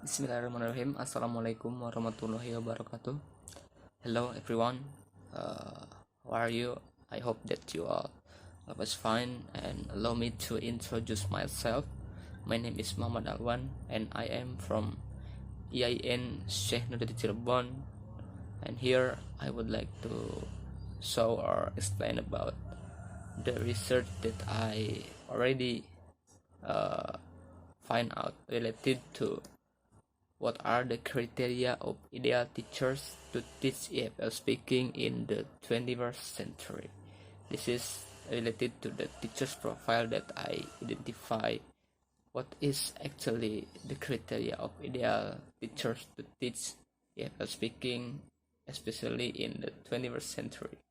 Bismillahirrahmanirrahim. Assalamualaikum warahmatullahi wabarakatuh. Hello everyone. Uh, how are you? I hope that you are always fine, and allow me to introduce myself. My name is M.Alwan and I am from EIN Sheikh Nurul Cirebon, and here I would like to show or explain about the research that I already find out related to what are the criteria of ideal teachers to teach EFL speaking in the 21st century. This is related to the teacher's profile that I identify what is actually the criteria of ideal teachers to teach EFL speaking, especially in the 21st century.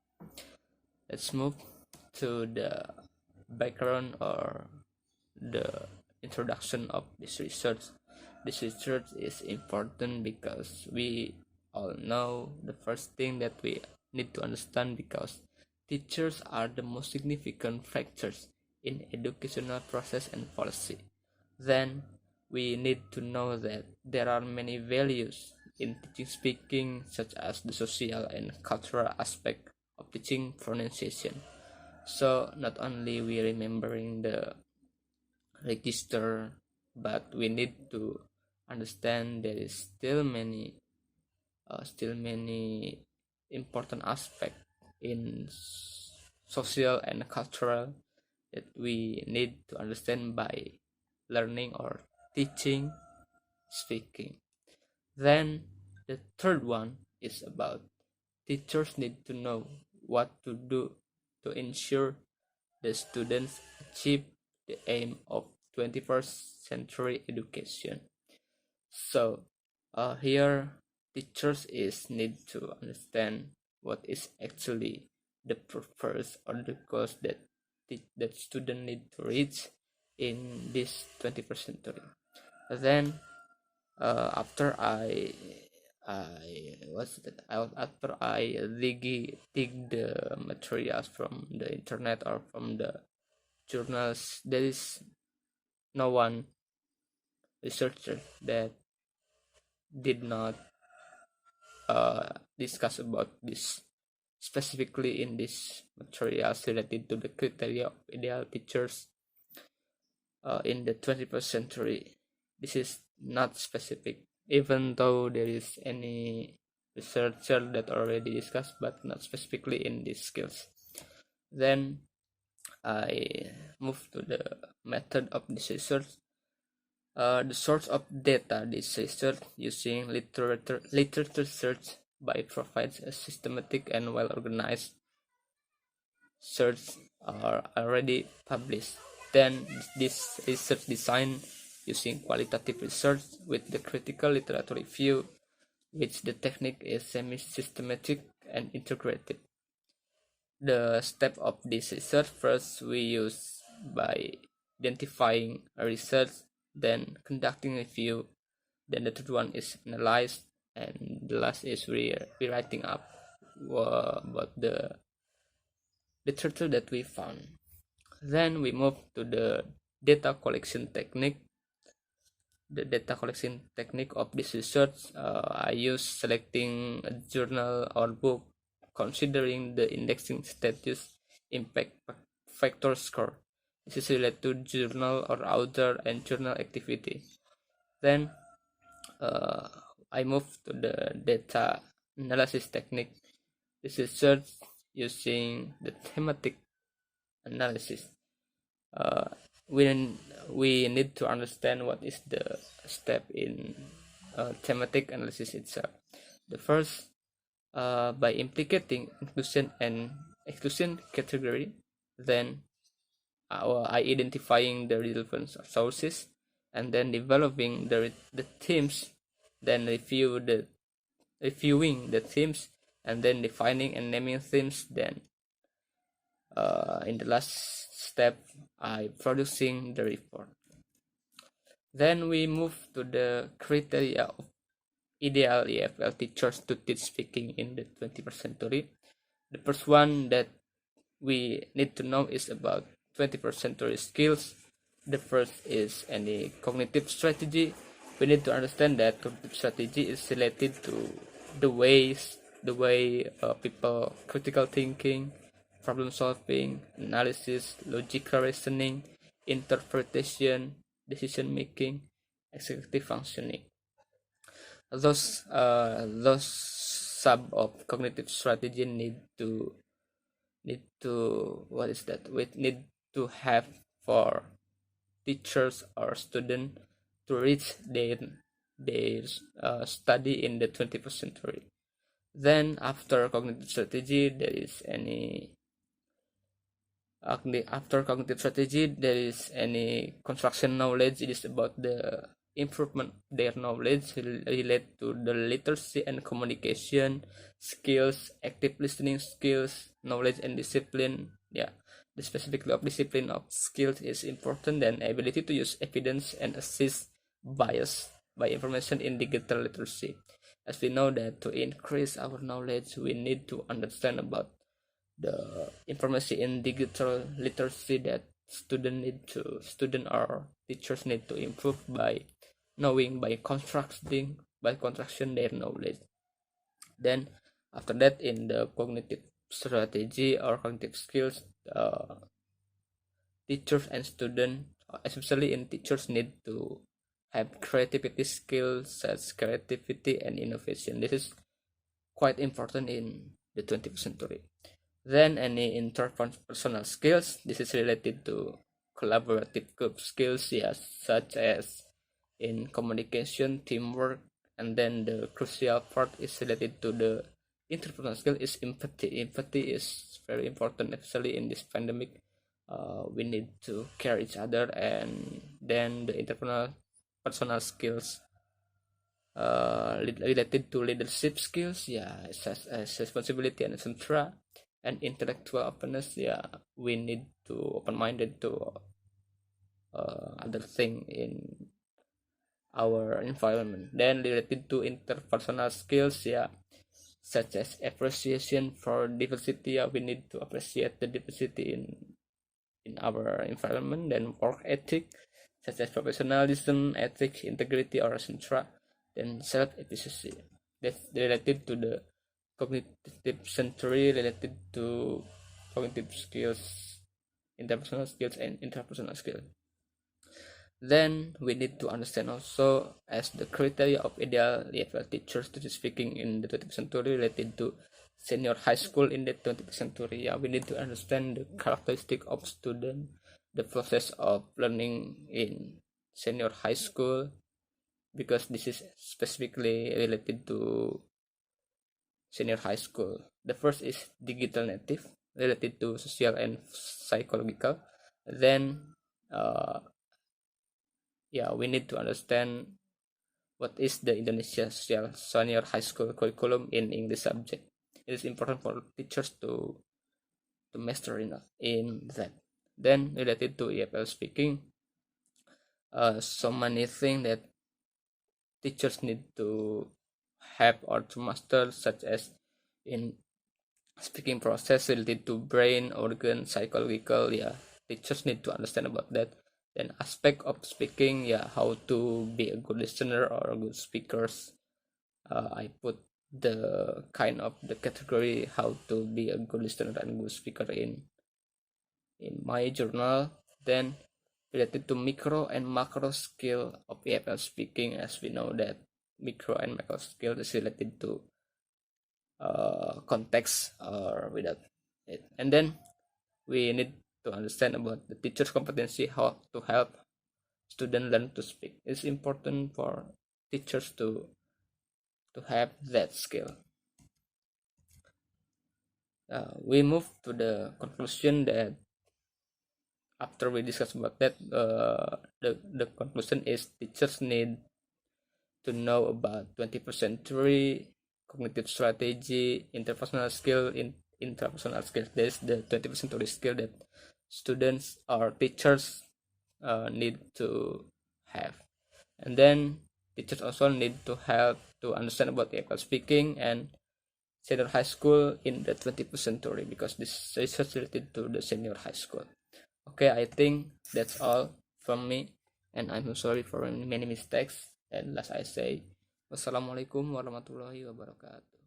Let's move to the background or the introduction of this research. This research is important because we all know the first thing that we need to understand, because teachers are the most significant factors in educational process and policy. Then we need to know that there are many values in teaching speaking, such as the social and cultural aspect of teaching pronunciation. So not only we remembering the register, but we need to understand there is still many important aspects in social and cultural that we need to understand by learning or teaching speaking. Then the third one is about teachers need to know what to do to ensure the students achieve the aim of 21st century education. So here teachers need to understand what is actually the purpose or the goals that student need to reach in this 21st century. Then after I dig the materials from the internet or from the journals, there is no one researcher that did not discuss about this specifically in this materials related to the criteria of ideal teachers in the 21st century. This is not specific, even though there is any researcher that already discussed, but not specifically in these skills. Then I move to the method of this research. The source of data this research using literature search by provides a systematic and well-organized search are already published. Then this research design using qualitative research with the critical literature review, which the technique is semi-systematic and integrated. The step of this research: first we use by identifying a research, then conducting review, then the third one is analyzed, and the last is rewriting up about the literature that we found. Then we move to the data collection technique. The data collection technique of this research, I use selecting a journal or book considering the indexing status impact factor score. This is related to journal or author and journal activity. Then I move to the data analysis technique. This is search using the thematic analysis. We need to understand what is the step in thematic analysis itself. The first, by implicating inclusion and exclusion category, then I identifying the relevant sources, and then developing the themes, then reviewing the themes, and then defining and naming themes. Then in the last step, I producing the report. Then we move to the criteria of ideal EFL teachers to teach speaking in the 21st century. The first one that we need to know is about 21st century skills. The first is any cognitive strategy, we need to understand that cognitive strategy is related to the way people critical thinking, problem solving, analysis, logical reasoning, interpretation, decision making, executive functioning. Those sub of cognitive strategy need to what is that? We need to have for teachers or students to reach their study in the 21st century. Then after cognitive strategy, after cognitive strategy, there is any construction knowledge. It is about the improvement their knowledge relate to the literacy and communication skills, active listening skills, knowledge and discipline. Yeah, the specifically of discipline of skills is important. Then ability to use evidence and assist bias by information in digital literacy. As we know that to increase our knowledge, we need to understand about the information in digital literacy that student or teachers need to improve by knowing by construction their knowledge. Then after that, in the cognitive strategy or cognitive skills, teachers and students, especially in teachers, need to have creativity skills such as creativity and innovation. This is quite important in the 21st century. Then any interpersonal skills, this is related to collaborative group skills, yes, such as in communication, teamwork, and then the crucial part is related to the interpersonal skill is empathy. Empathy is very important, especially in this pandemic. We need to care each other, and then the interpersonal skills related to leadership skills, yeah, such as responsibility and etc. And intellectual openness, yeah, we need to open-minded to other thing in our environment. Then related to interpersonal skills, yeah, such as appreciation for diversity, yeah, we need to appreciate the diversity in our environment. Then work ethic, such as professionalism, ethics, integrity, or etc. Then self-efficacy, that's related to the cognitive century, related to cognitive skills, interpersonal skills, and interpersonal skills. Then we need to understand also as the criteria of ideal level teachers to speaking in the 20th century related to senior high school in the 20th century. Yeah, we need to understand the characteristic of student, the process of learning in senior high school, because this is specifically related to senior high school. The first is digital native, related to social and psychological. Then yeah, we need to understand what is the Indonesia senior high school curriculum in English subject. It is important for teachers to master in that. Then related to EFL speaking, so many things that teachers need to have or to master, such as in speaking process related to brain, organ, psychological. Yeah, teachers need to understand about that. Then aspect of speaking, yeah, how to be a good listener or a good speakers. I put the kind of the category how to be a good listener and good speaker in my journal. Then related to micro and macro skill of EFL speaking, as we know that micro and macro skill is related to context or without it. And then we need to understand about the teacher's competency, how to help students learn to speak. It's important for teachers to have that skill. We move to the conclusion that after we discuss about that, the conclusion is teachers need to know about 21st century cognitive strategy, interpersonal skill, intrapersonal skills. There's the 21st century skill that students or teachers need to have. And then teachers also need to help to understand about EFL speaking and senior high school in the 21st century, because this is related to the senior high school. Okay, I think that's all from me, and I'm sorry for many mistakes. And last I say, wassalamualaikum warahmatullahi wabarakatuh.